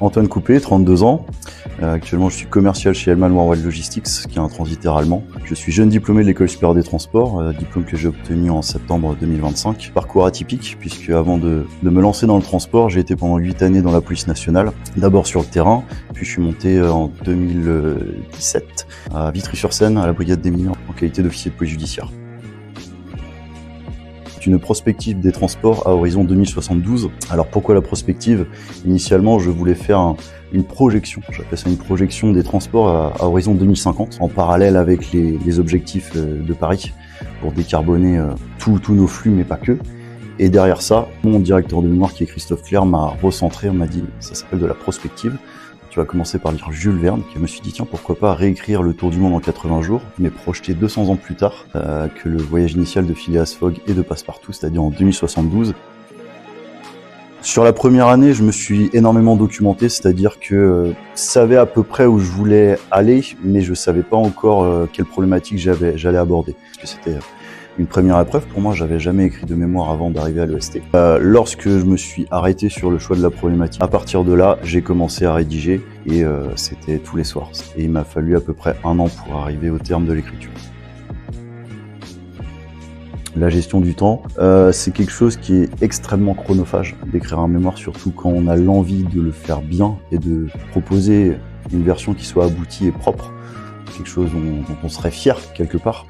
Antoine Coupé, 32 ans. Actuellement, je suis commercial chez Hellman Worldwide Logistics, qui est un transitaire allemand. Je suis jeune diplômé de l'École supérieure des transports, diplôme que j'ai obtenu en septembre 2025. Parcours atypique, puisque avant de me lancer dans le transport, j'ai été pendant 8 années dans la police nationale. D'abord sur le terrain, puis je suis monté en 2017 à Vitry-sur-Seine, à la brigade des mineurs, en qualité d'officier de police judiciaire. Une prospective des transports à horizon 2072. Alors pourquoi la prospective? Initialement, je voulais faire une projection, j'appelle ça une projection des transports à horizon 2050, en parallèle avec les objectifs de Paris pour décarboner tous nos flux, mais pas que. Et derrière ça, mon directeur de mémoire, qui est Christophe Clair, m'a recentré, on m'a dit, ça s'appelle de la prospective. Tu vas commencer par lire Jules Verne, qui me suis dit, tiens, pourquoi pas réécrire le tour du monde en 80 jours, mais projeter 200 ans plus tard que le voyage initial de Phileas Fogg et de Passepartout, c'est-à-dire en 2072. Sur la première année, je me suis énormément documenté, c'est-à-dire que je savais à peu près où je voulais aller, mais je savais pas encore quelle problématique j'allais aborder. Parce que c'était une première épreuve pour moi, j'avais jamais écrit de mémoire avant d'arriver à l'EST. Lorsque je me suis arrêté sur le choix de la problématique, à partir de là, j'ai commencé à rédiger et c'était tous les soirs. Et il m'a fallu à peu près 1 an pour arriver au terme de l'écriture. La gestion du temps, c'est quelque chose qui est extrêmement chronophage d'écrire un mémoire, surtout quand on a l'envie de le faire bien et de proposer une version qui soit aboutie et propre, quelque chose dont on serait fier quelque part.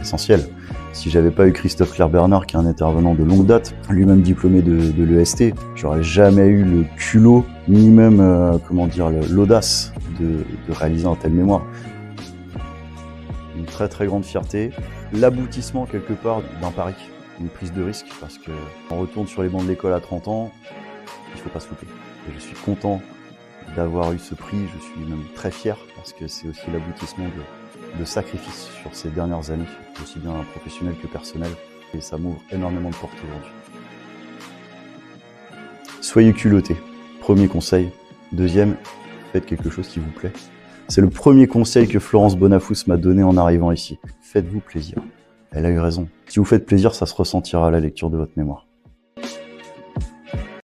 Essentiel. Si j'avais pas eu Christophe Clair-Bernard, qui est un intervenant de longue date, lui-même diplômé de l'EST, j'aurais jamais eu le culot, ni même, l'audace de réaliser un tel mémoire. Une très très grande fierté, l'aboutissement quelque part d'un pari, une prise de risque, parce que on retourne sur les bancs de l'école à 30 ans, il faut pas se louper. Et je suis content d'avoir eu ce prix, je suis même très fier, parce que c'est aussi l'aboutissement de sacrifices sur ces dernières années, aussi bien professionnels que personnels, et ça m'ouvre énormément de portes aujourd'hui. Soyez culottés, premier conseil. Deuxième, faites quelque chose qui vous plaît. C'est le premier conseil que Florence Bonafous m'a donné en arrivant ici. Faites-vous plaisir. Elle a eu raison. Si vous faites plaisir, ça se ressentira à la lecture de votre mémoire.